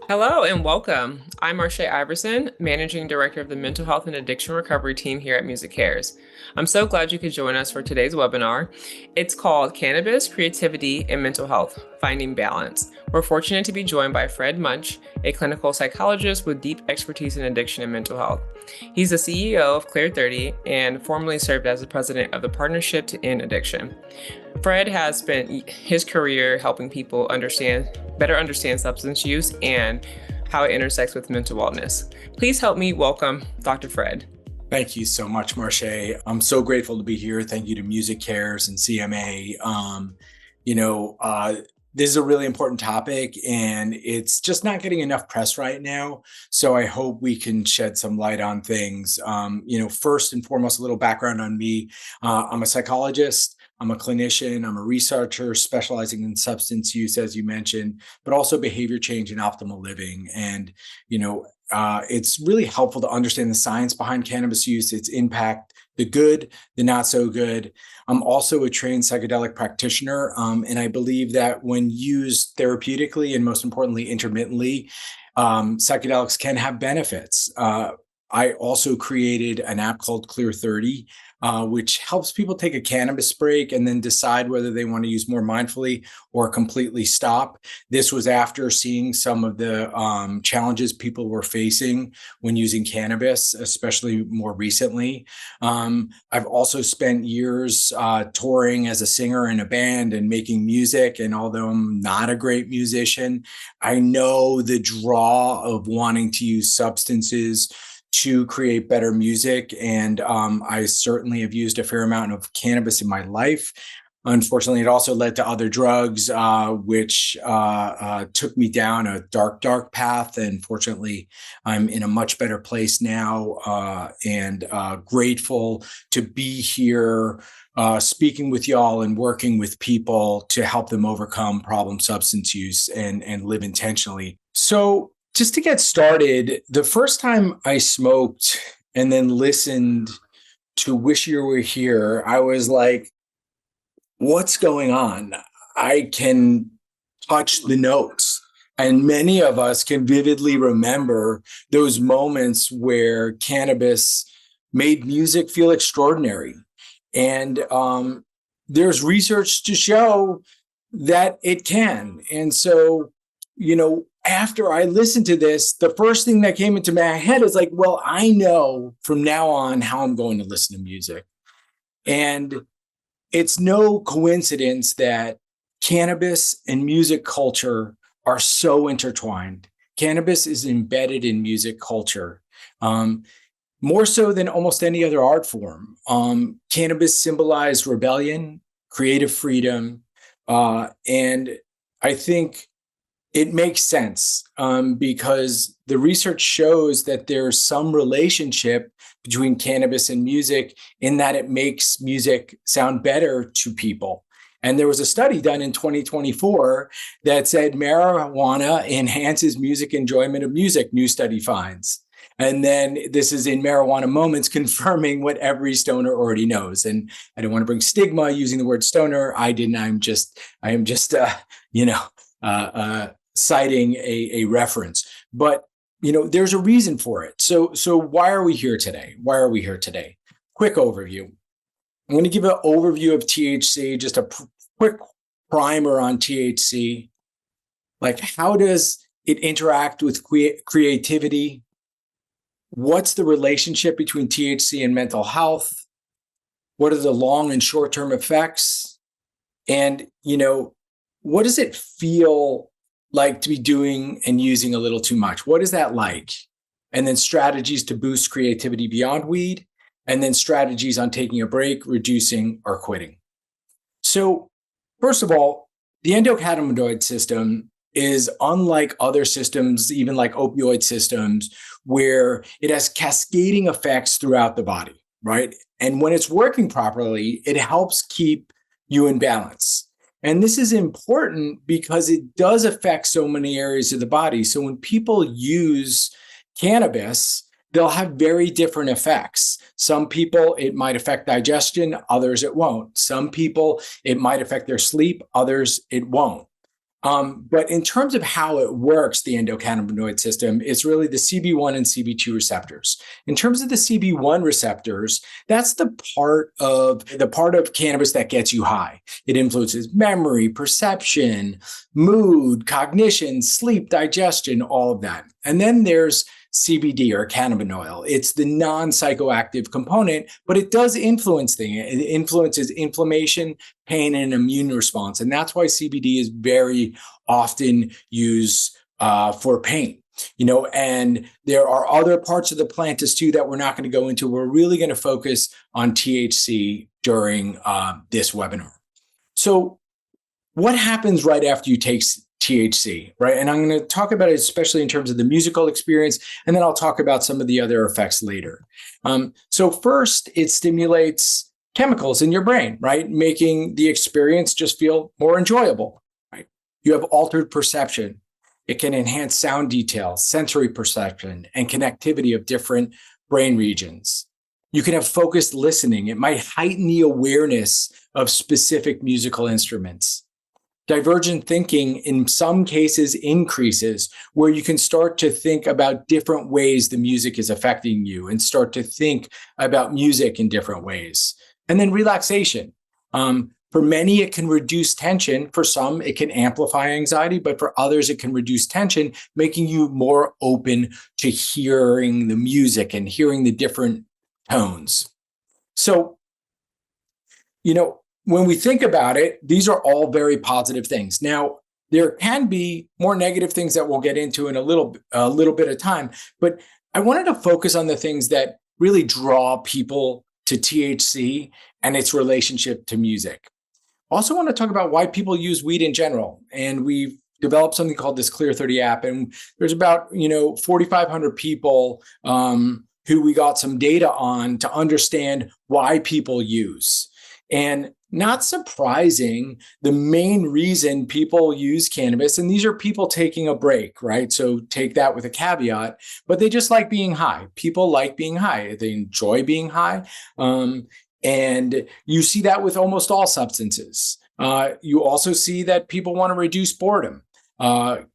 Hello and welcome. I'm Marche Iverson, Managing Director of the Mental Health and Addiction Recovery Team here at MusiCares. I'm so glad you could join us for today's webinar. It's called Cannabis, Creativity, and Mental Health, Finding Balance. We're fortunate to be joined by Fred Muench, a clinical psychologist with deep expertise in addiction and mental health. He's the CEO of Clear 30 and formerly served as the president of the Partnership to End Addiction. Fred has spent his career helping people better understand substance use and how it intersects with mental wellness. Please help me welcome Dr. Fred. Thank you so much, Marche. I'm so grateful to be here. Thank you to MusiCares and CMA. This is a really important topic and it's just not getting enough press right now. So I hope we can shed some light on things. First and foremost, a little background on me. I'm a psychologist. I'm a clinician, I'm a researcher specializing in substance use, as you mentioned, but also behavior change and optimal living. And, it's really helpful to understand the science behind cannabis use, its impact, the good, the not so good. I'm also a trained psychedelic practitioner, and I believe that when used therapeutically and most importantly, intermittently, psychedelics can have benefits. I also created an app called Clear 30, which helps people take a cannabis break and then decide whether they want to use more mindfully or completely stop. This was after seeing some of the challenges people were facing when using cannabis, especially more recently. I've also spent years touring as a singer in a band and making music. And although I'm not a great musician, I know the draw of wanting to use substances to create better music. And I certainly have used a fair amount of cannabis in my life. Unfortunately, it also led to other drugs, which took me down a dark path. And fortunately, I'm in a much better place now and grateful to be here speaking with y'all and working with people to help them overcome problem substance use and live intentionally. So just to get started, the first time I smoked and then listened to Wish You Were Here, I was like, what's going on? I can touch the notes. And many of us can vividly remember those moments where cannabis made music feel extraordinary. And there's research to show that it can. And so, after I listened to this, the first thing that came into my head is like, well, I know from now on how I'm going to listen to music. And it's no coincidence that cannabis and music culture are so intertwined. Cannabis is embedded in music culture, more so than almost any other art form. Cannabis symbolized rebellion, creative freedom, and I think it makes sense because the research shows that there's some relationship between cannabis and music in that it makes music sound better to people. And there was a study done in 2024 that said marijuana enhances music enjoyment of music, new study finds. And then this is in Marijuana Moments confirming what every stoner already knows. And I don't want to bring stigma using the word stoner. I am just citing a reference, but there's a reason for it. So why are we here today? Quick overview. I'm going to give an overview of THC, just a quick primer on THC. Like, how does it interact with creativity? What's the relationship between THC and mental health? What are the long and short-term effects? And, what does it feel like to be doing and using a little too much? What is that like? And then strategies to boost creativity beyond weed, and then strategies on taking a break, reducing, or quitting. So first of all, the endocannabinoid system is unlike other systems, even like opioid systems, where it has cascading effects throughout the body, right? And when it's working properly, it helps keep you in balance. And this is important because it does affect so many areas of the body. So when people use cannabis, they'll have very different effects. Some people, it might affect digestion, others it won't. Some people, it might affect their sleep, others it won't. But in terms of how it works, the endocannabinoid system, it's really the CB1 and CB2 receptors. In terms of the CB1 receptors, that's the part of cannabis that gets you high. It influences memory, perception, mood, cognition, sleep, digestion, all of that. And then there's CBD or cannabinoid. It's the non-psychoactive component, but it does influence things. It influences inflammation, pain, and immune response. And that's why CBD is very often used for pain. And there are other parts of the plant too that we're not going to go into. We're really going to focus on THC during this webinar. So what happens right after you take THC, right? And I'm going to talk about it especially in terms of the musical experience, and then I'll talk about some of the other effects later. So first, it stimulates chemicals in your brain, right? Making the experience just feel more enjoyable, right? You have altered perception. It can enhance sound detail, sensory perception, and connectivity of different brain regions. You can have focused listening. It might heighten the awareness of specific musical instruments. Divergent thinking in some cases increases, where you can start to think about different ways the music is affecting you and start to think about music in different ways. And then relaxation. For many, it can reduce tension. For some, it can amplify anxiety, but for others, it can reduce tension, making you more open to hearing the music and hearing the different tones. So, when we think about it, these are all very positive things. Now, there can be more negative things that we'll get into in a little bit of time, but I wanted to focus on the things that really draw people to THC and its relationship to music. I also want to talk about why people use weed in general. And we've developed something called this Clear 30 app. And there's about 4,500 people who we got some data on to understand why people use. And not surprising, the main reason people use cannabis, and these are people taking a break, right? So take that with a caveat, but they just like being high. People like being high. They enjoy being high. And you see that with almost all substances. You also see that people want to reduce boredom.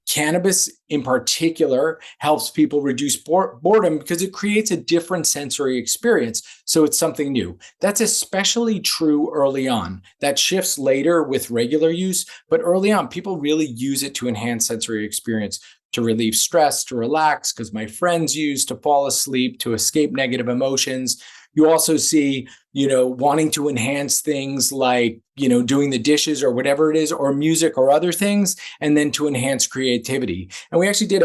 Cannabis in particular helps people reduce boredom because it creates a different sensory experience. So it's something new. That's especially true early on. That shifts later with regular use, but early on, people really use it to enhance sensory experience, to relieve stress, to relax, because my friends use to fall asleep, to escape negative emotions. You also see, wanting to enhance things like, doing the dishes or whatever it is, or music or other things, and then to enhance creativity. And we actually did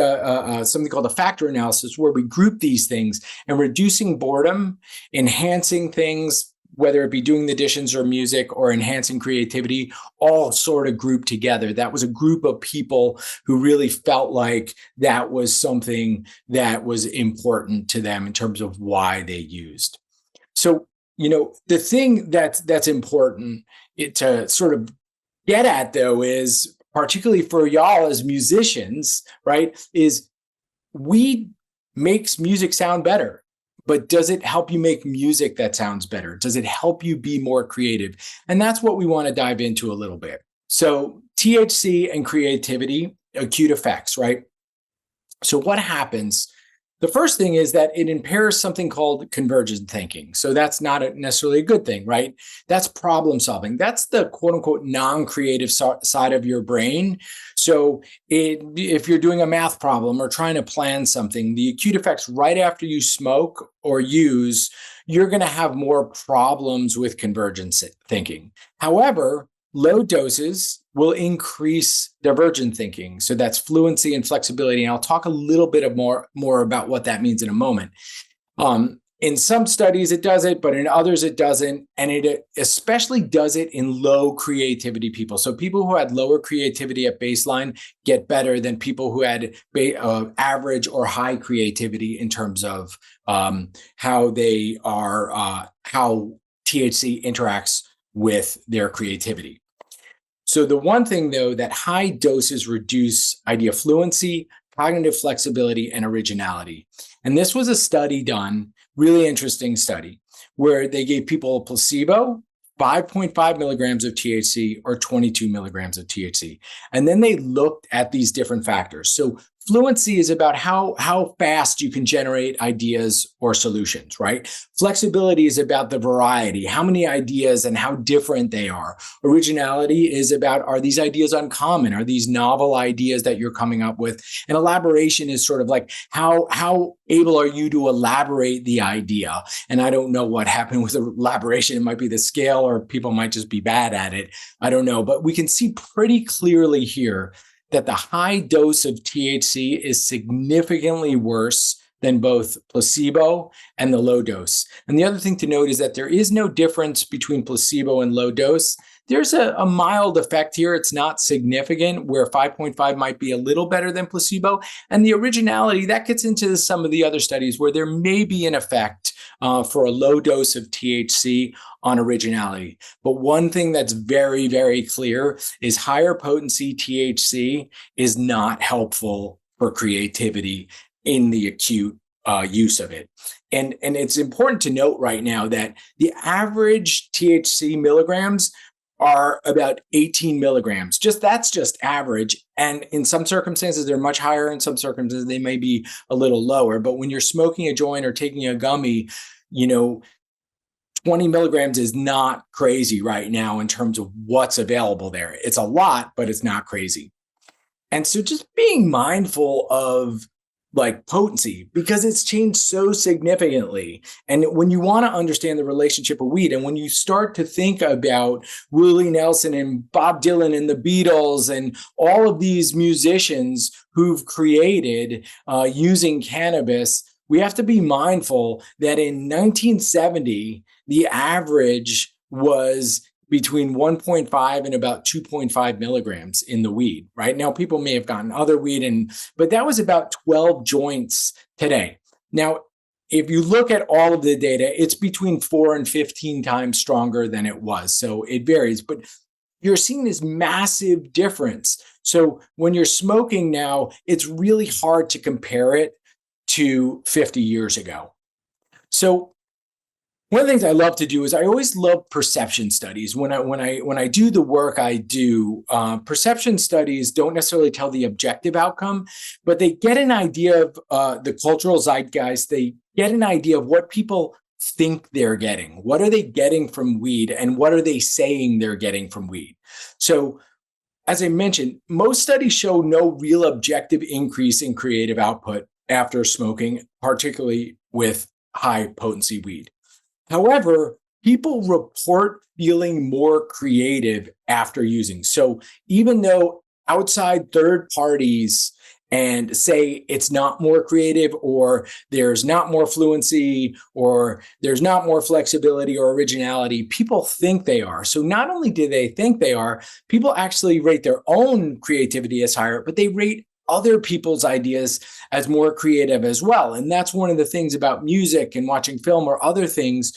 something called a factor analysis where we group these things, and reducing boredom, enhancing things, whether it be doing the dishes or music or enhancing creativity, all sort of grouped together. That was a group of people who really felt like that was something that was important to them in terms of why they used. So, the thing that's important to sort of get at, though, is particularly for y'all as musicians, right, is weed makes music sound better. But does it help you make music that sounds better? Does it help you be more creative? And that's what we want to dive into a little bit. So THC and creativity, acute effects, right? So what happens? The first thing is that it impairs something called convergent thinking. So that's not necessarily a good thing, right? That's problem solving. That's the quote unquote non-creative side of your brain. So if you're doing a math problem or trying to plan something, the acute effects right after you smoke or use, you're going to have more problems with convergent thinking. However, low doses will increase divergent thinking. So that's fluency and flexibility. And I'll talk a little bit more about what that means in a moment. In some studies, it does it, but in others, it doesn't. And it especially does it in low creativity people. So people who had lower creativity at baseline get better than people who had average or high creativity in terms of how they are, how THC interacts with their creativity. So the one thing, though, that high doses reduce idea fluency, cognitive flexibility, and originality. And this was a study done, really interesting study, where they gave people a placebo 5.5 milligrams of THC or 22 milligrams of THC. And then they looked at these different factors. So fluency is about how fast you can generate ideas or solutions, right? Flexibility is about the variety, how many ideas and how different they are. Originality is about, are these ideas uncommon? Are these novel ideas that you're coming up with? And elaboration is sort of like, how able are you to elaborate the idea? And I don't know what happened with elaboration. It might be the scale, or people might just be bad at it. I don't know. But we can see pretty clearly here that the high dose of THC is significantly worse than both placebo and the low dose. And the other thing to note is that there is no difference between placebo and low dose. There's a mild effect here. It's not significant, where 5.5 might be a little better than placebo. And the originality, that gets into some of the other studies where there may be an effect for a low dose of THC on originality. But one thing that's very, very clear is higher potency THC is not helpful for creativity in the acute use of it. And it's important to note right now that the average THC milligrams are about 18 milligrams. That's just average. And in some circumstances, they're much higher. In some circumstances, they may be a little lower. But when you're smoking a joint or taking a gummy, 20 milligrams is not crazy right now in terms of what's available there. It's a lot, but it's not crazy. And so just being mindful of potency, because it's changed so significantly. And when you want to understand the relationship of weed, and when you start to think about Willie Nelson and Bob Dylan and the Beatles and all of these musicians who've created using cannabis, we have to be mindful that in 1970, the average was between 1.5 and about 2.5 milligrams in the weed. Right now, people may have gotten other weed, but that was about 12 joints today. Now, if you look at all of the data, it's between 4 and 15 times stronger than it was. So it varies, but you're seeing this massive difference. So when you're smoking now, it's really hard to compare it to 50 years ago. So one of the things I love to do is I always love perception studies. When I do the work I do, perception studies don't necessarily tell the objective outcome, but they get an idea of the cultural zeitgeist. They get an idea of what people think they're getting. What are they getting from weed, and what are they saying they're getting from weed? So, as I mentioned, most studies show no real objective increase in creative output after smoking, particularly with high potency weed. However, people report feeling more creative after using. So even though outside third parties and say it's not more creative, or there's not more fluency, or there's not more flexibility or originality, people think they are. So not only do they think they are, people actually rate their own creativity as higher, but they rate other people's ideas as more creative as well. And that's one of the things about music and watching film or other things,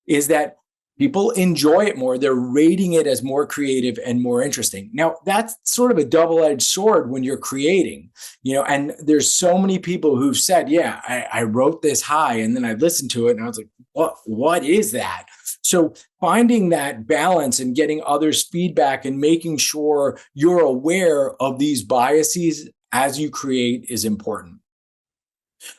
is that people enjoy it more. They're rating it as more creative and more interesting. Now, that's sort of a double-edged sword when you're creating, and there's so many people who've said, yeah, I wrote this high, and then I listened to it and I was like, what is that? So finding that balance and getting others' feedback and making sure you're aware of these biases as you create is important.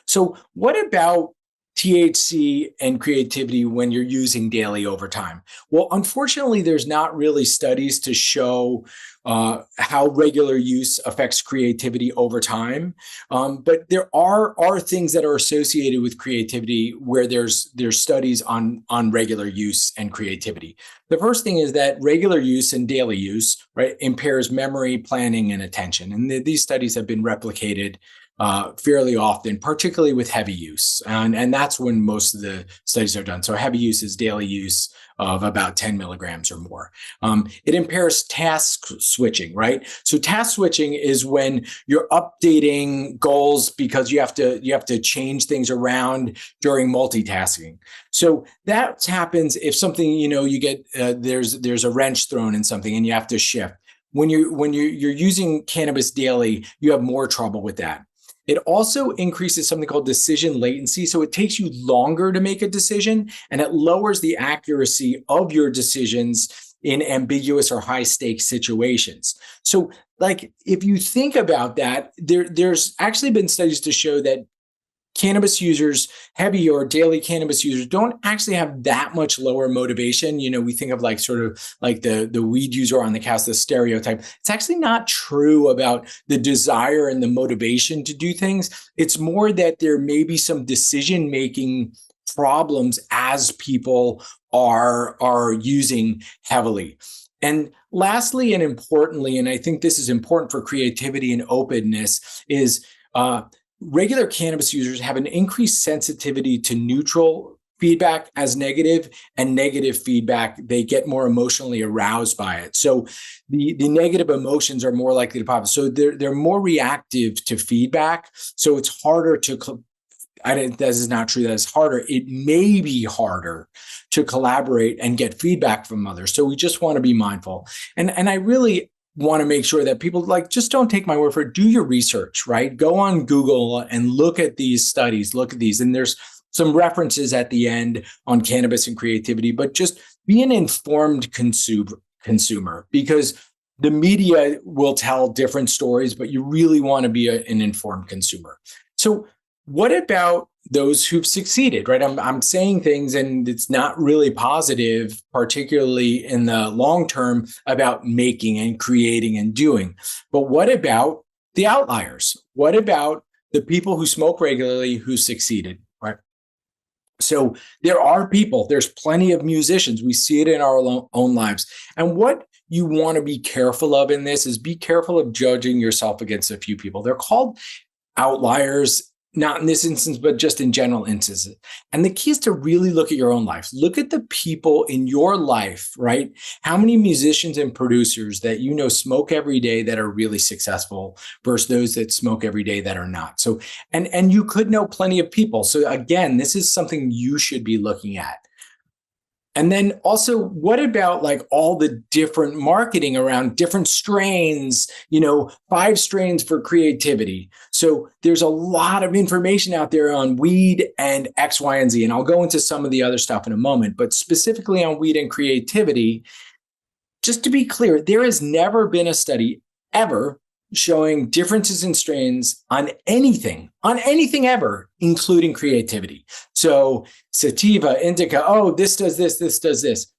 So what about THC and creativity when you're using daily over time? Well, unfortunately, there's not really studies to show how regular use affects creativity over time. But there are things that are associated with creativity where there's studies on regular use and creativity. The first thing is that regular use and daily use, right, impairs memory, planning, and attention. And these studies have been replicated fairly often, particularly with heavy use. And that's when most of the studies are done. So heavy use is daily use of about 10 milligrams or more. It impairs task switching, right? So task switching is when you're updating goals because you have to change things around during multitasking. So that happens if something, you get, there's a wrench thrown in something and you have to shift. When you're using cannabis daily, you have more trouble with that. It also increases something called decision latency. So it takes you longer to make a decision, and it lowers the accuracy of your decisions in ambiguous or high stakes situations. So like, if you think about that, there's actually been studies to show that cannabis users, heavy or daily cannabis users, don't actually have that much lower motivation. We think of like sort of like the weed user on the couch, the stereotype. It's actually not true about the desire and the motivation to do things. It's more that there may be some decision-making problems as people are using heavily. And lastly, and importantly, and I think this is important for creativity and openness, is regular cannabis users have an increased sensitivity to neutral feedback as negative, and negative feedback, they get more emotionally aroused by it. So the negative emotions are more likely to pop up. So they're more reactive to feedback. So it's harder to, this is not true that it's harder. It may be harder to collaborate and get feedback from others. So we just want to be mindful. And I really want to make sure that people just don't take my word for it. Do your research, right? Go on Google and look at these studies, look at these. And there's some references at the end on cannabis and creativity, but just be an informed consumer, because the media will tell different stories, but you really want to be an informed consumer. So what about those who've succeeded, right? I'm saying things and it's not really positive, particularly in the long term, about making and creating and doing. But what about the outliers? What about the people who smoke regularly who succeeded, right? So there's plenty of musicians. We see it in our own lives. And what you want to be careful of in this is be careful of judging yourself against a few people. They're called outliers, not in this instance, but just in general instances. And the key is to really look at your own life. Look at the people in your life, right? How many musicians and producers that smoke every day that are really successful versus those that smoke every day that are not. So, and you could know plenty of people. So again, this is something you should be looking at. And then also, what about all the different marketing around different strains, 5 strains for creativity. So there's a lot of information out there on weed and X, Y, and Z. And I'll go into some of the other stuff in a moment, but specifically on weed and creativity, just to be clear, there has never been a study ever showing differences in strains on anything ever, including creativity. So sativa, indica, this does this, this does this.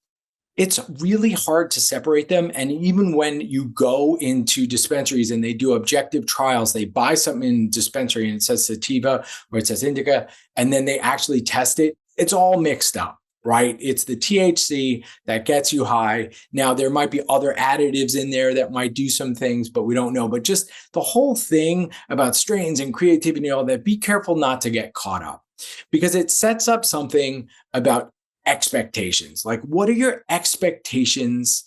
It's really hard to separate them. And even when you go into dispensaries and they do objective trials, they buy something in dispensary and it says sativa or it says indica, and then they actually test it, it's all mixed up. Right? It's the THC that gets you high. Now, there might be other additives in there that might do some things, but we don't know. But just the whole thing about strains and creativity and all that, be careful not to get caught up, because it sets up something about expectations. Like, what are your expectations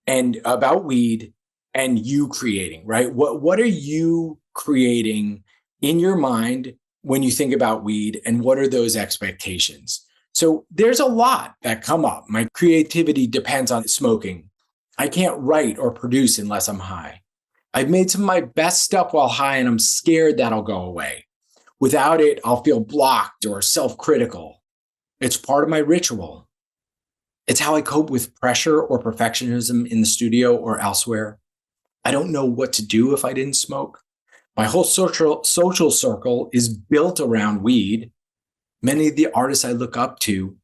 and about weed and you creating, right? What are you creating in your mind when you think about weed, and what are those expectations? So there's a lot that come up. My creativity depends on smoking. I can't write or produce unless I'm high. I've made some of my best stuff while high, and I'm scared that'll go away. Without it, I'll feel blocked or self-critical. It's part of my ritual. It's how I cope with pressure or perfectionism in the studio or elsewhere. I don't know what to do if I didn't smoke. My whole social circle is built around weed. Many of the artists I look up to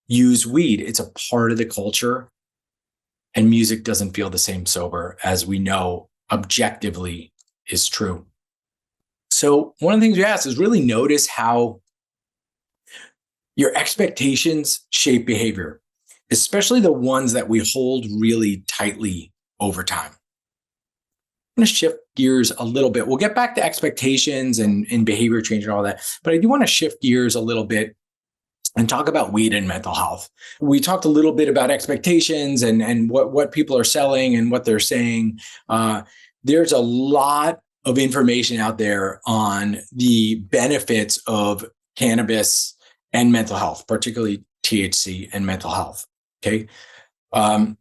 use weed. It's a part of the culture. And music doesn't feel the same sober, as we know objectively is true. So one of the things we ask is really notice how your expectations shape behavior, especially the ones that we hold really tightly over time. I'm going to shift gears a little bit. We'll get back to expectations and behavior change and all that. But I do want to shift gears a little bit and talk about weed and mental health. We talked a little bit about expectations and what people are selling and what they're saying. There's a lot of information out there on the benefits of cannabis and mental health, particularly THC and mental health. Okay.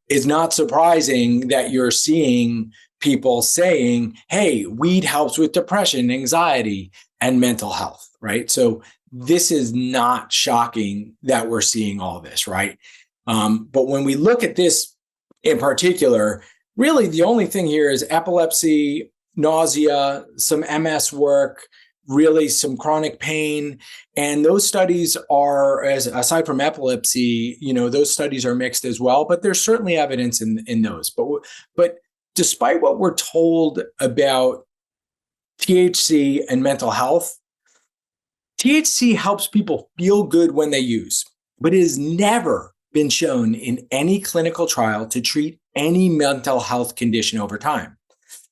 It's not surprising that you're seeing people saying, hey, weed helps with depression, anxiety, and mental health, right? So this is not shocking that we're seeing all this, right? But when we look at this in particular, really the only thing here is epilepsy, nausea, some MS work, really some chronic pain. And those studies are, as aside from epilepsy, those studies are mixed as well, but there's certainly evidence in those. But despite what we're told about THC and mental health, THC helps people feel good when they use, but it has never been shown in any clinical trial to treat any mental health condition over time.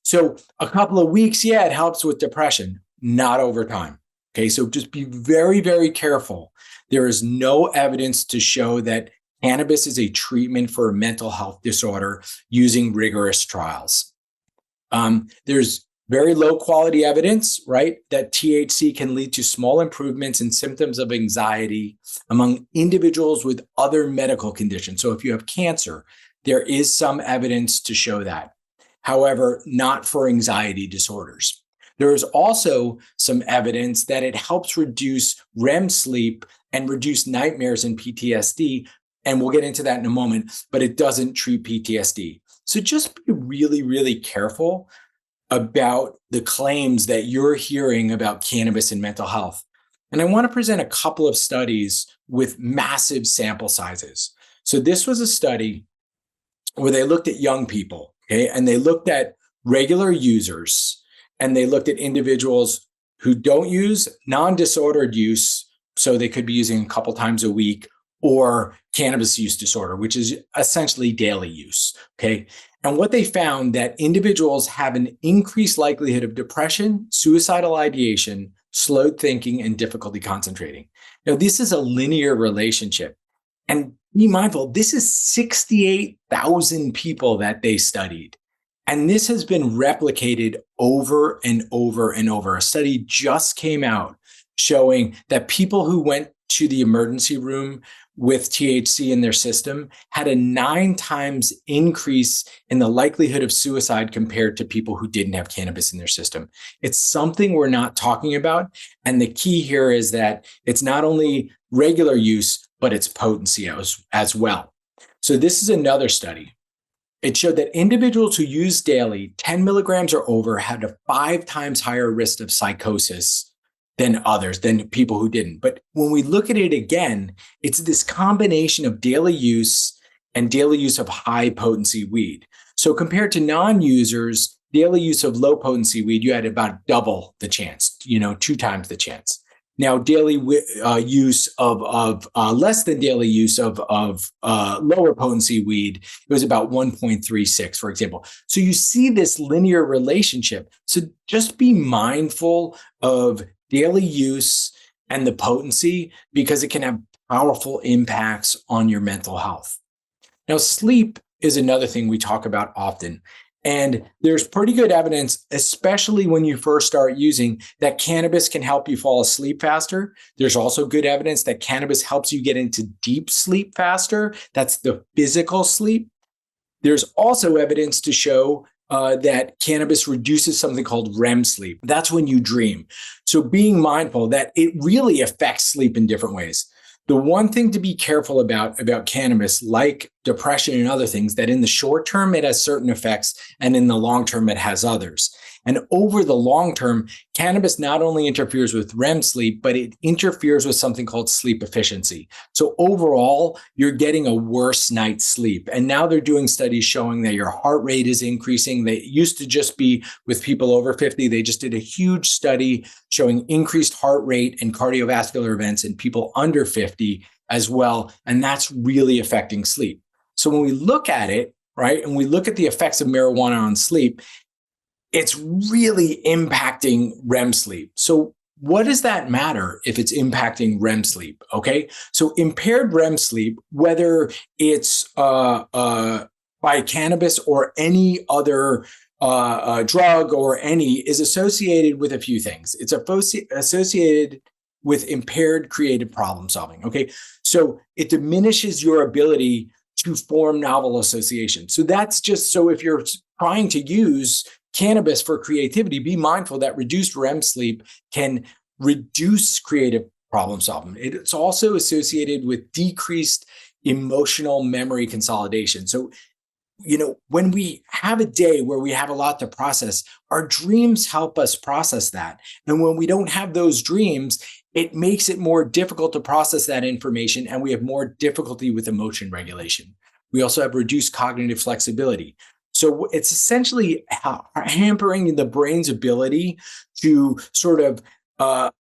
So a couple of weeks, yeah, it helps with depression, not over time. Okay, so just be very, very careful. There is no evidence to show that cannabis is a treatment for a mental health disorder using rigorous trials. There's very low quality evidence, right, that THC can lead to small improvements in symptoms of anxiety among individuals with other medical conditions. So if you have cancer, there is some evidence to show that. However, not for anxiety disorders. There is also some evidence that it helps reduce REM sleep and reduce nightmares and PTSD. And we'll get into that in a moment, but it doesn't treat PTSD. So just be really, really careful about the claims that you're hearing about cannabis and mental health. And I want to present a couple of studies with massive sample sizes. So this was a study where they looked at young people, okay, and they looked at regular users, and they looked at individuals who don't use, non-disordered use, so they could be using a couple times a week, or cannabis use disorder, which is essentially daily use, okay? And what they found that individuals have an increased likelihood of depression, suicidal ideation, slowed thinking, and difficulty concentrating. Now, this is a linear relationship. And be mindful, this is 68,000 people that they studied. And this has been replicated over and over and over. A study just came out showing that people who went to the emergency room with THC in their system had a 9 times increase in the likelihood of suicide compared to people who didn't have cannabis in their system. It's something we're not talking about. And the key here is that it's not only regular use, but it's potency as well. So this is another study. It showed that individuals who use daily 10 milligrams or over had a 5 times higher risk of psychosis than others, than people who didn't. But when we look at it again, it's this combination of daily use and daily use of high potency weed. So compared to non-users, daily use of low potency weed, you had about double the chance, 2 times the chance. Now, daily use of less than daily use of lower potency weed, it was about 1.36, for example. So you see this linear relationship. So just be mindful of daily use and the potency, because it can have powerful impacts on your mental health. Now, sleep is another thing we talk about often. And there's pretty good evidence, especially when you first start using, that cannabis can help you fall asleep faster. There's also good evidence that cannabis helps you get into deep sleep faster. That's the physical sleep. There's also evidence to show that cannabis reduces something called REM sleep. That's when you dream. So being mindful that it really affects sleep in different ways. The one thing to be careful about cannabis, like depression and other things, that in the short term, it has certain effects, and in the long term, it has others. And over the long term, cannabis not only interferes with REM sleep, but it interferes with something called sleep efficiency. So overall, you're getting a worse night's sleep. And now they're doing studies showing that your heart rate is increasing. They used to just be with people over 50. They just did a huge study showing increased heart rate and cardiovascular events in people under 50 as well. And that's really affecting sleep. So when we look at it, right, and we look at the effects of marijuana on sleep, it's really impacting REM sleep. So what does that matter if it's impacting REM sleep? Okay, so impaired REM sleep, whether it's by cannabis or any other drug or is associated with a few things. It's associated with impaired creative problem solving. Okay, so it diminishes your ability to form novel associations. So that's just, so if you're trying to use cannabis for creativity, be mindful that reduced REM sleep can reduce creative problem solving. It's also associated with decreased emotional memory consolidation. So, when we have a day where we have a lot to process, our dreams help us process that. And when we don't have those dreams, it makes it more difficult to process that information, and we have more difficulty with emotion regulation. We also have reduced cognitive flexibility. So it's essentially hampering the brain's ability to sort of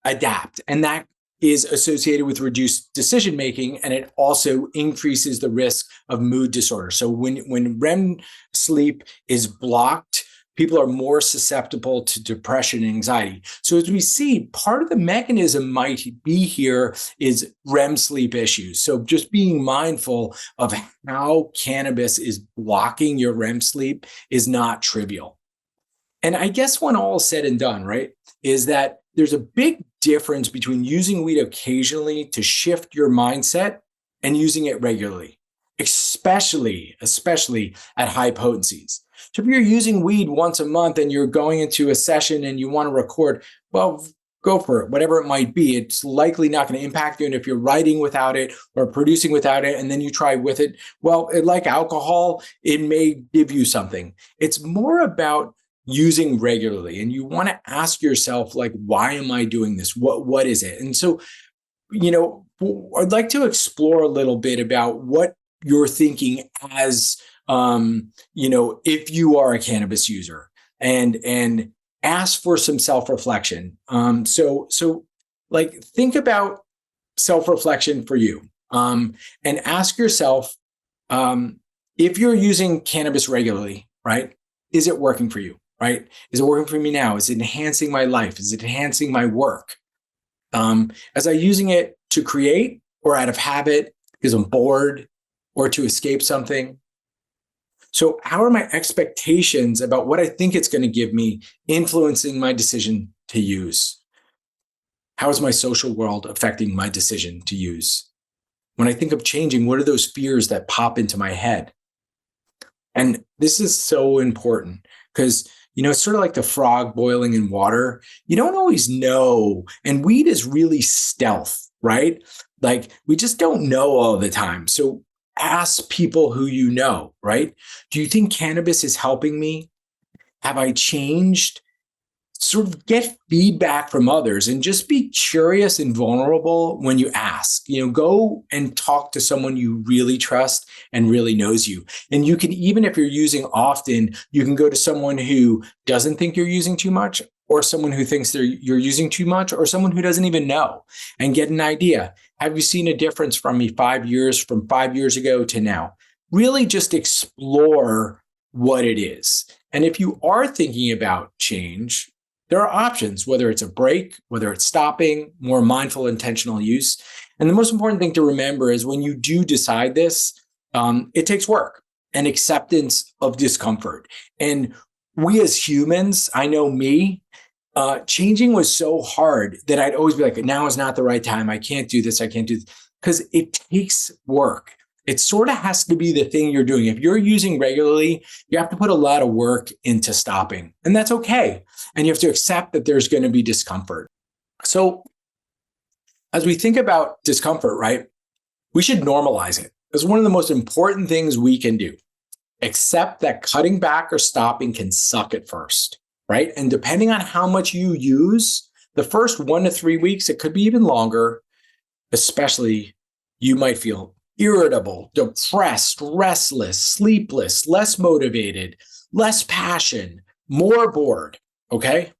adapt. And that is associated with reduced decision making, and it also increases the risk of mood disorder. So when REM sleep is blocked, people are more susceptible to depression and anxiety. So as we see, part of the mechanism might be here is REM sleep issues. So just being mindful of how cannabis is blocking your REM sleep is not trivial. And I guess when all is said and done, right, is that there's a big difference between using weed occasionally to shift your mindset and using it regularly, especially at high potencies. So if you're using weed once a month and you're going into a session and you want to record, well, go for it, whatever it might be. It's likely not going to impact you. And if you're writing without it or producing without it, and then you try with it, well, like alcohol, it may give you something. It's more about using regularly. And you want to ask yourself, like, why am I doing this? What is it? And so, I'd like to explore a little bit about what you're thinking as, if you are a cannabis user, and ask for some self-reflection. So think about self-reflection for you, and ask yourself, if you're using cannabis regularly, right? Is it working for you? Right? Is it working for me now? Is it enhancing my life? Is it enhancing my work? As I using it to create, or out of habit because I'm bored, or to escape something? So how are my expectations about what I think it's going to give me influencing my decision to use? How is my social world affecting my decision to use? When I think of changing, what are those fears that pop into my head? And this is so important because it's sort of like the frog boiling in water. You don't always know. And weed is really stealth, right? Like, we just don't know all the time. So ask people who you know, right? Do you think cannabis is helping me? Have I changed? Sort of get feedback from others and just be curious and vulnerable when you ask. Go and talk to someone you really trust and really knows you. And you can, even if you're using often, you can go to someone who doesn't think you're using too much, or someone who thinks you're using too much, or someone who doesn't even know, and get an idea. Have you seen a difference from me from 5 years ago to now? Really just explore what it is. And if you are thinking about change, there are options, whether it's a break, whether it's stopping, more mindful, intentional use. And the most important thing to remember is when you do decide this, it takes work and acceptance of discomfort. And we as humans, I know me, changing was so hard that I'd always be like, now is not the right time. I can't do this. I can't do this. Because it takes work. It sort of has to be the thing you're doing. If you're using regularly, you have to put a lot of work into stopping, and that's okay. And you have to accept that there's going to be discomfort. So as we think about discomfort, right, we should normalize it. It's one of the most important things we can do. Accept that cutting back or stopping can suck at first, right? And depending on how much you use, the first 1 to 3 weeks, it could be even longer, especially you might feel irritable, depressed, restless, sleepless, less motivated, less passion, more bored, okay?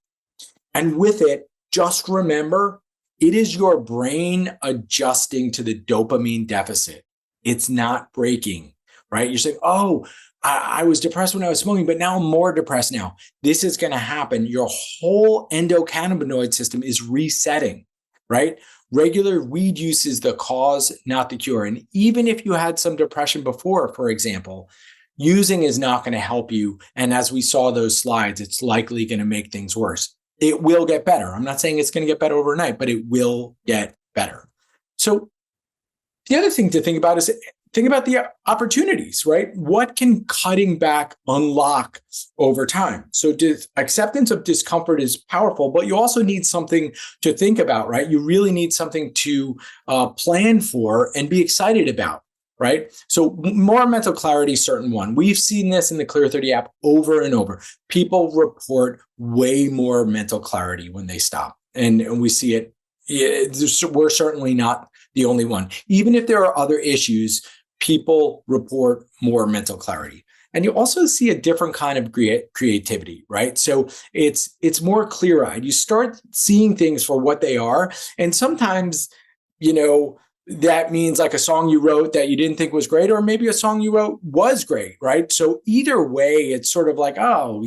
And with it, just remember, it is your brain adjusting to the dopamine deficit. It's not breaking, right? You're saying, oh, I was depressed when I was smoking, but now I'm more depressed now. This is going to happen. Your whole endocannabinoid system is resetting, right? Regular weed use is the cause, not the cure. And even if you had some depression before, for example, using is not going to help you. And as we saw those slides, it's likely going to make things worse. It will get better. I'm not saying it's going to get better overnight, but it will get better. So the other thing to think about is think about the opportunities, right? What can cutting back unlock over time? So acceptance of discomfort is powerful, but you also need something to think about, right? You really need something to plan for and be excited about, right? So more mental clarity, certain one. We've seen this in the Clear 30 app over and over. People report way more mental clarity when they stop. And we see it. We're certainly not the only one. Even if there are other issues, people report more mental clarity. And you also see a different kind of creativity, right? So it's more clear-eyed. You start seeing things for what they are. And sometimes, that means like a song you wrote that you didn't think was great, or maybe a song you wrote was great, right? So either way, it's sort of like, oh,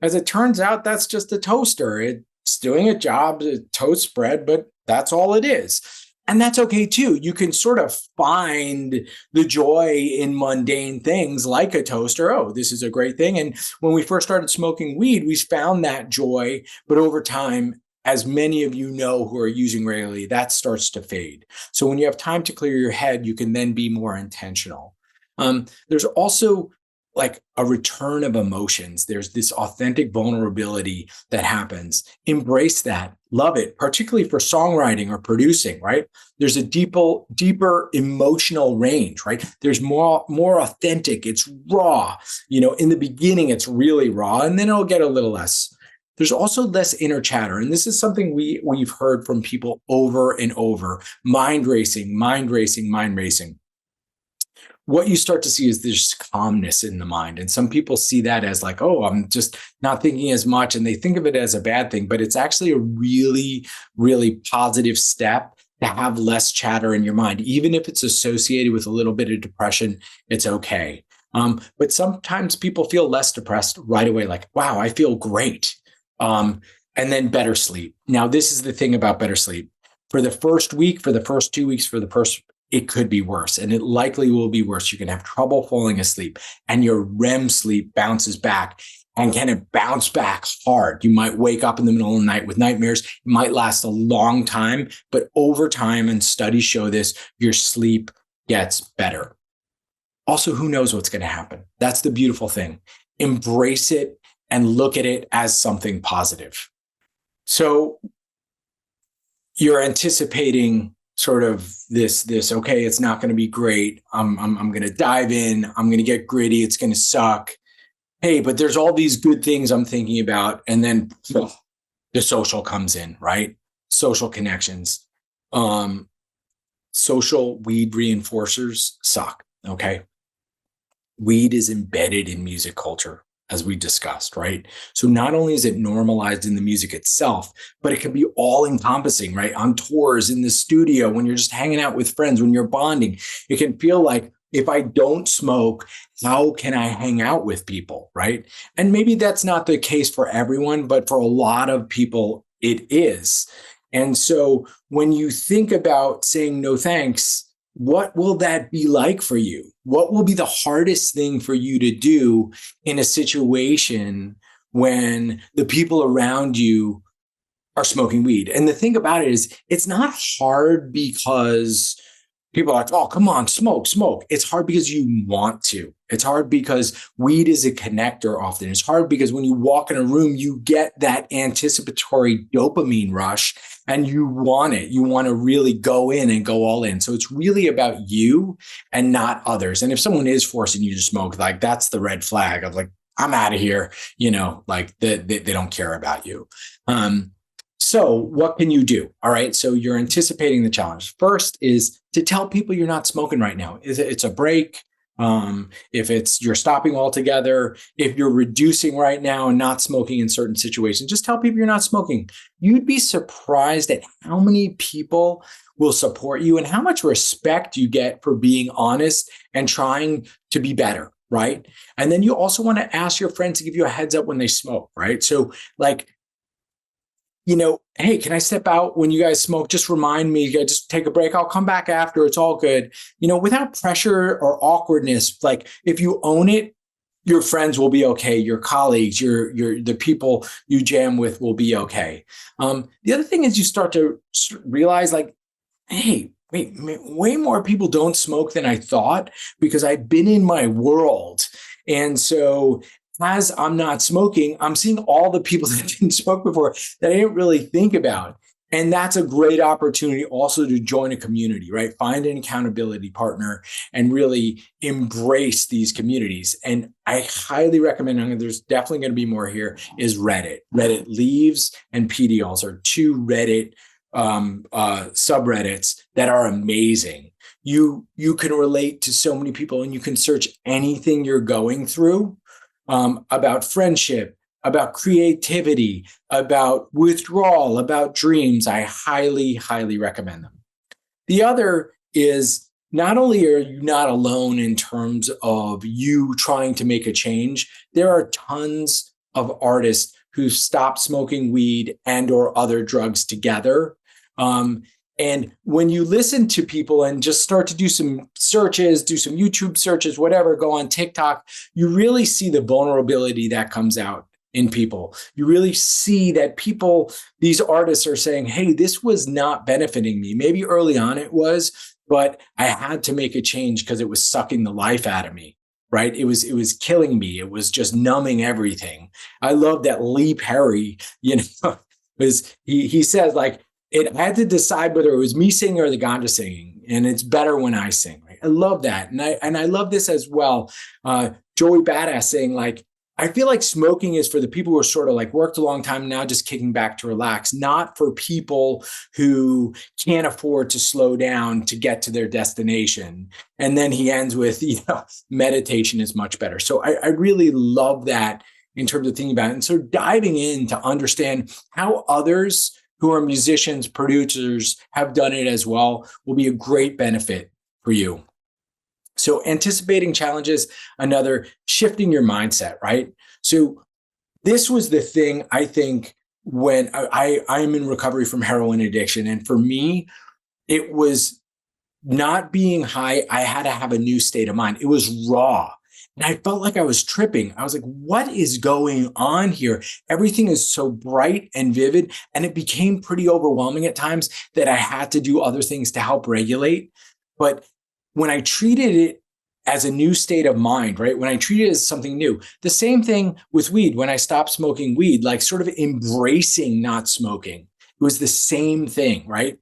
as it turns out, that's just a toaster. It's doing a job, a toast bread, but that's all it is. And that's okay too. You can sort of find the joy in mundane things like a toaster. Oh, this is a great thing. And when we first started smoking weed, we found that joy. But over time, as many of you know who are using regularly, that starts to fade. So when you have time to clear your head, you can then be more intentional. There's also like a return of emotions. There's this authentic vulnerability that happens. Embrace that, love it, particularly for songwriting or producing, right? There's a deeper emotional range, right? There's more authentic. It's raw. In the beginning, it's really raw, and then it'll get a little less. There's also less inner chatter. And this is something we've heard from people over and over. Mind racing, mind racing, mind racing. What you start to see is this calmness in the mind. And some people see that as like, oh, I'm just not thinking as much. And they think of it as a bad thing, but it's actually a really, really positive step to have less chatter in your mind. Even if it's associated with a little bit of depression, it's okay. But sometimes people feel less depressed right away, like, wow, I feel great. And then better sleep. Now, this is the thing about better sleep. For the first week, for the first 2 weeks, it could be worse, and it likely will be worse. You can have trouble falling asleep, and your REM sleep bounces back. And can it bounce back hard? You might wake up in the middle of the night with nightmares. It might last a long time, but over time, and studies show this, your sleep gets better. Also, who knows what's going to happen? That's the beautiful thing. Embrace it and look at it as something positive. So you're anticipating sort of this, okay, it's not going to be great. I'm going to dive in. I'm going to get gritty. It's going to suck. Hey, but there's all these good things I'm thinking about. And then the social comes in, right? Social connections. Social weed reinforcers suck, okay? Weed is embedded in music culture, as we discussed, right? So not only is it normalized in the music itself, but it can be all encompassing, right? On tours, in the studio, when you're just hanging out with friends, when you're bonding, it can feel like, if I don't smoke, how can I hang out with people, right? And maybe that's not the case for everyone, but for a lot of people, it is. And so when you think about saying no thanks, what will that be like for you? What will be the hardest thing for you to do in a situation when the people around you are smoking weed? And the thing about it is, it's not hard because people are like, oh, come on, smoke. It's hard because you want to. It's hard because weed is a connector often. It's hard because when you walk in a room, you get that anticipatory dopamine rush and you want it. You want to really go in and go all in. So it's really about you and not others. And if someone is forcing you to smoke, like, that's the red flag of like, I'm out of here, like they don't care about you. So what can you do? All right. So you're anticipating the challenge. First is to tell people you're not smoking right now. It's a break. If you're stopping altogether, if you're reducing right now and not smoking in certain situations, just tell people you're not smoking. You'd be surprised at how many people will support you and how much respect you get for being honest and trying to be better. Right. And then you also want to ask your friends to give you a heads up when they smoke. Right. So like, hey, can I step out when you guys smoke? Just remind me, just take a break. I'll come back after. It's all good. Without pressure or awkwardness, like if you own it, your friends will be okay. Your colleagues, the people you jam with will be okay. The other thing is you start to realize like, hey, wait, way more people don't smoke than I thought because I've been in my world. And so as I'm not smoking, I'm seeing all the people that didn't smoke before that I didn't really think about. And that's a great opportunity also to join a community, right? Find an accountability partner and really embrace these communities. And I highly recommend, and there's definitely going to be more here, is Reddit. Reddit Leaves and PDLs are two Reddit subreddits that are amazing. You can relate to so many people, and you can search anything you're going through, about friendship, about creativity, about withdrawal, about dreams. I highly, highly recommend them. The other is, not only are you not alone in terms of you trying to make a change, there are tons of artists who stopped smoking weed and or other drugs together. And when you listen to people and just start to do some searches, do some YouTube searches, whatever, go on TikTok, you really see the vulnerability that comes out in people. You really see that people, these artists are saying, hey, this was not benefiting me. Maybe early on it was, but I had to make a change because it was sucking the life out of me. Right. It was killing me. It was just numbing everything. I love that Lee Perry, was he says, like, I had to decide whether it was me singing or the ganja singing, and it's better when I sing. Right? I love that, and I love this as well. Joey Badass saying, like, I feel like smoking is for the people who are sort of like worked a long time now, just kicking back to relax, not for people who can't afford to slow down to get to their destination. And then he ends with, meditation is much better. So I really love that in terms of thinking about it. And so diving in to understand how others who are musicians, producers, have done it as well will be a great benefit for you. So anticipating challenges, another, shifting your mindset, right? So this was the thing, I think, when I'm in recovery from heroin addiction. And for me, it was not being high. I had to have a new state of mind. It was raw. And I felt like I was tripping. I was like, what is going on here? Everything is so bright and vivid. And it became pretty overwhelming at times that I had to do other things to help regulate. But when I treated it as a new state of mind, right? When I treated it as something new, the same thing with weed. When I stopped smoking weed, like sort of embracing not smoking, it was the same thing, right?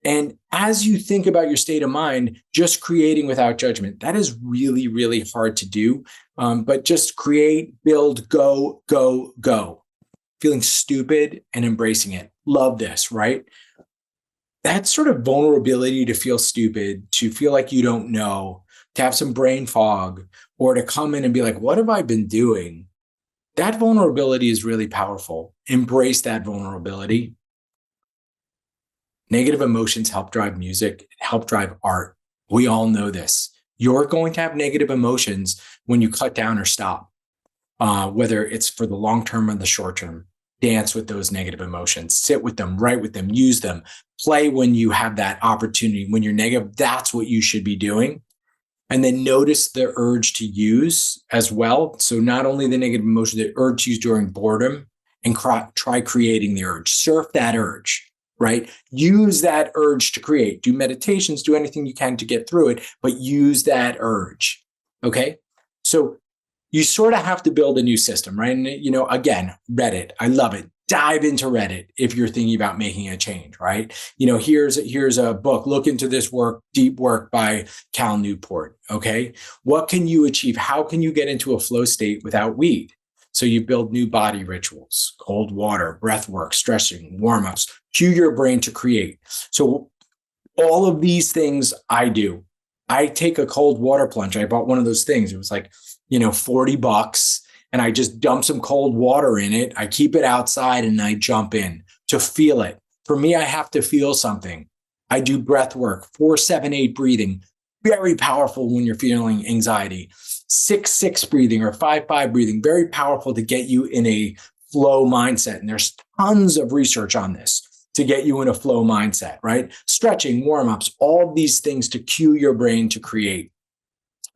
And as you think about your state of mind, just creating without judgment, that is really, really hard to do. But just create, build, go, go, go. Feeling stupid and embracing it. Love this, right? That sort of vulnerability to feel stupid, to feel like you don't know, to have some brain fog, or to come in and be like, what have I been doing? That vulnerability is really powerful. Embrace that vulnerability. Negative emotions help drive music, help drive art. We all know this. You're going to have negative emotions when you cut down or stop, whether it's for the long term or the short term. Dance with those negative emotions, sit with them, write with them, use them, play when you have that opportunity. When you're negative, that's what you should be doing. And then notice the urge to use as well. So not only the negative emotion, the urge to use during boredom, and try creating the urge. Surf that urge. Right? Use that urge to create. Do meditations, do anything you can to get through it, but use that urge. Okay? So you sort of have to build a new system, right? And, again, Reddit, I love it. Dive into Reddit if you're thinking about making a change, right? Here's a book. Look into this work, deep work by Cal Newport. Okay? What can you achieve? How can you get into a flow state without weed? So you build new body rituals, cold water, breath work, stretching, warm-ups, cue your brain to create. So all of these things I do. I take a cold water plunge. I bought one of those things. It was like, $40, and I just dump some cold water in it. I keep it outside and I jump in to feel it. For me, I have to feel something. I do breath work, 4-7-8 breathing. Very powerful when you're feeling anxiety. 6-6 breathing or 5-5 breathing, very powerful to get you in a flow mindset. And there's tons of research on this to get you in a flow mindset, right? Stretching, warm-ups, all these things to cue your brain to create,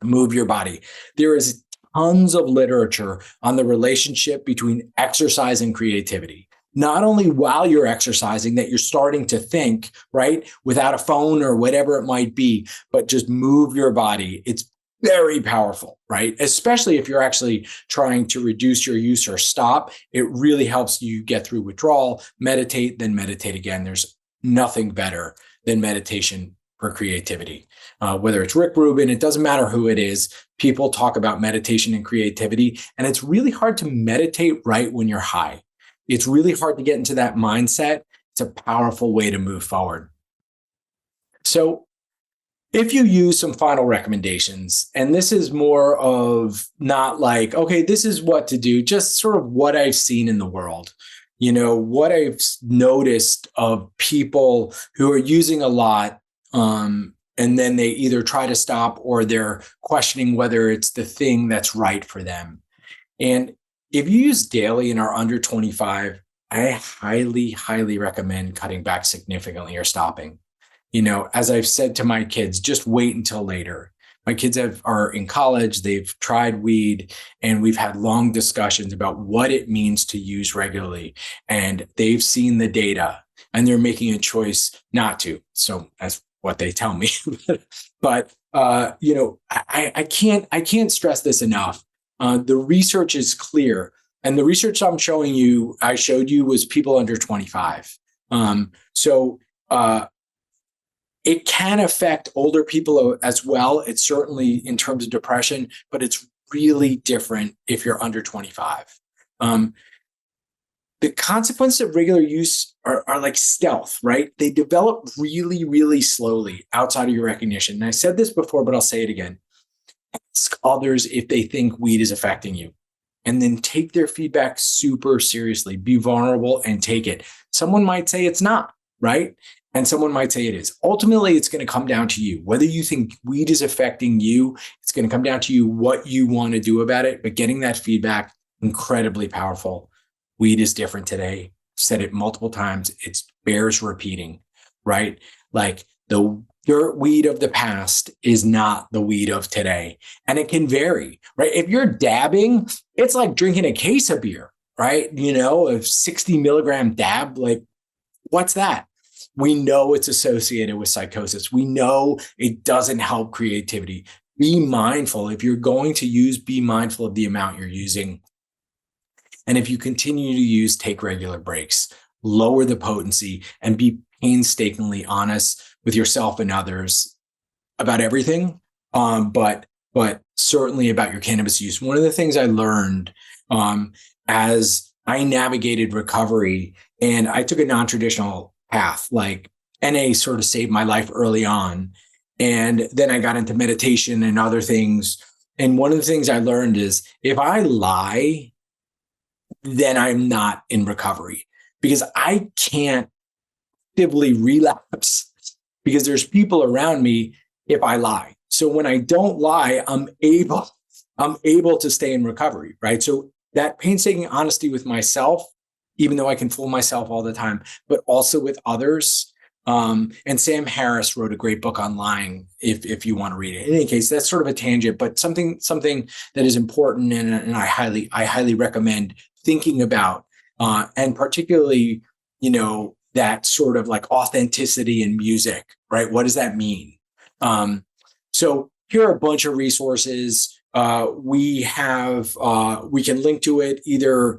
move your body. There is tons of literature on the relationship between exercise and creativity. not only while you're exercising, that you're starting to think, right, without a phone or whatever it might be, but just move your body. It's very powerful, right? Especially if you're actually trying to reduce your use or stop. It really helps you get through withdrawal, meditate, then meditate again. There's nothing better than meditation for creativity. Whether it's Rick Rubin, it doesn't matter who it is. People talk about meditation and creativity, and it's really hard to meditate right when you're high. It's really hard to get into that mindset. It's a powerful way to move forward. So if you use some final recommendations, and this is more of not like, okay, this is what to do, just sort of what I've seen in the world, what I've noticed of people who are using a lot, and then they either try to stop or they're questioning whether it's the thing that's right for them. And if you use daily and are under 25, I highly, highly recommend cutting back significantly or stopping. As I've said to my kids, just wait until later. My kids are in college, they've tried weed, and we've had long discussions about what it means to use regularly. And they've seen the data and they're making a choice not to. So that's what they tell me. But I can't stress this enough. The research is clear. And the research I showed you was people under 25. It can affect older people as well. It's certainly in terms of depression, but it's really different if you're under 25. The consequences of regular use are like stealth, right? They develop really, really slowly outside of your recognition. And I said this before, but I'll say it again. Ask others if they think weed is affecting you, and then take their feedback super seriously. Be vulnerable and take it. Someone might say it's not, right? And someone might say it is. Ultimately, it's going to come down to you. Whether you think weed is affecting you, it's going to come down to you, what you want to do about it. But getting that feedback, incredibly powerful. Weed is different today. I've said it multiple times. It bears repeating, right? Like the dirt weed of the past is not the weed of today. And it can vary, right? If you're dabbing, it's like drinking a case of beer, right? A 60 milligram dab, like what's that? We know it's associated with psychosis. We know it doesn't help creativity. Be mindful. If you're going to use, be mindful of the amount you're using. And if you continue to use, take regular breaks, lower the potency, and be painstakingly honest with yourself and others about everything, but certainly about your cannabis use. One of the things I learned as I navigated recovery, and I took a non-traditional path, like NA sort of saved my life early on. And then I got into meditation and other things. And one of the things I learned is if I lie, then I'm not in recovery, because I can't actively relapse because there's people around me if I lie. So when I don't lie, I'm able to stay in recovery, right? So that painstaking honesty with myself, even though I can fool myself all the time, but also with others. And Sam Harris wrote a great book on lying if you want to read it. In any case, that's sort of a tangent, but something that is important, and I highly recommend thinking about, and particularly, that sort of like authenticity in music, right? What does that mean? So here are a bunch of resources. We can link to it either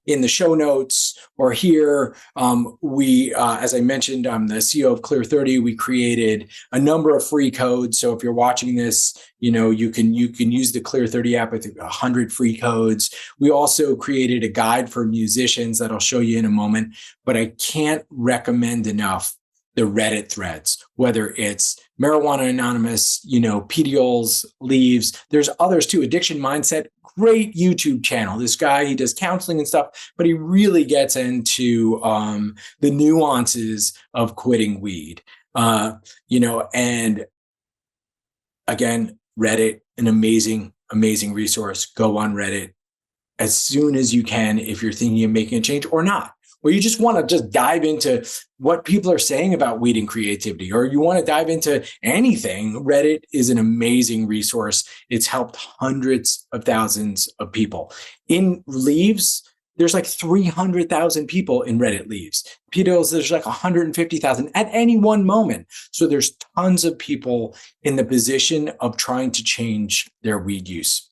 in the show notes or here. As I mentioned, I'm the CEO of Clear 30. We created a number of free codes. So if you're watching this, you can use the Clear 30 app with 100 free codes. We also created a guide for musicians that I'll show you in a moment, but I can't recommend enough the Reddit threads, whether it's Marijuana Anonymous, PDOLs, Leaves. There's others too. Addiction Mindset, great YouTube channel. This guy, he does counseling and stuff, but he really gets into the nuances of quitting weed. And again, Reddit, an amazing resource. Go on Reddit as soon as you can if you're thinking of making a change or not. Or you just want to just dive into what people are saying about weed and creativity, or you want to dive into anything, Reddit is an amazing resource. It's helped hundreds of thousands of people. In Leaves, there's like 300,000 people in Reddit leaves. Pedos, there's like 150,000 at any one moment. So there's tons of people in the position of trying to change their weed use.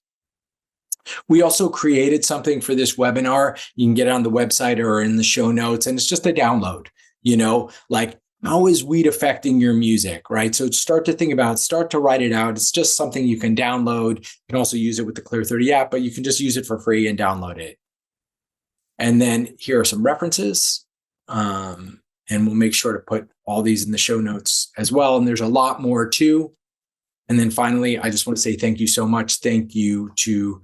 We also created something for this webinar. You can get it on the website or in the show notes, and it's just a download, like how is weed affecting your music, right? So start to write it out. It's just something you can download. You can also use it with the Clear 30 app, but you can just use it for free and download it. And then here are some references. And we'll make sure to put all these in the show notes as well. And there's a lot more too. And then finally, I just want to say thank you so much. Thank you to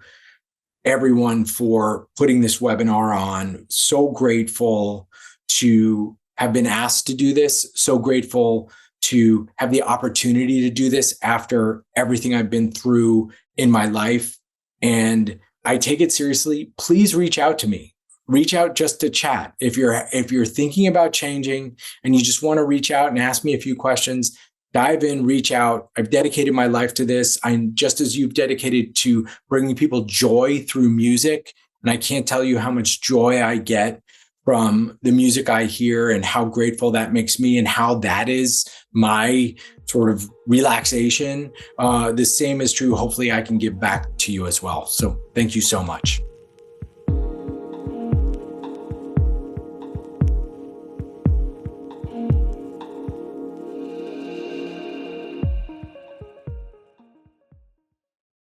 everyone for putting this webinar on. So grateful to have been asked to do this. So grateful to have the opportunity to do this after everything I've been through in my life. And I take it seriously. Please reach out to me. Reach out just to chat. If you're thinking about changing and you just want to reach out and ask me a few questions, dive in, reach out. I've dedicated my life to this. I'm just as you've dedicated to bringing people joy through music. And I can't tell you how much joy I get from the music I hear and how grateful that makes me and how that is my sort of relaxation. The same is true. Hopefully I can give back to you as well. So thank you so much.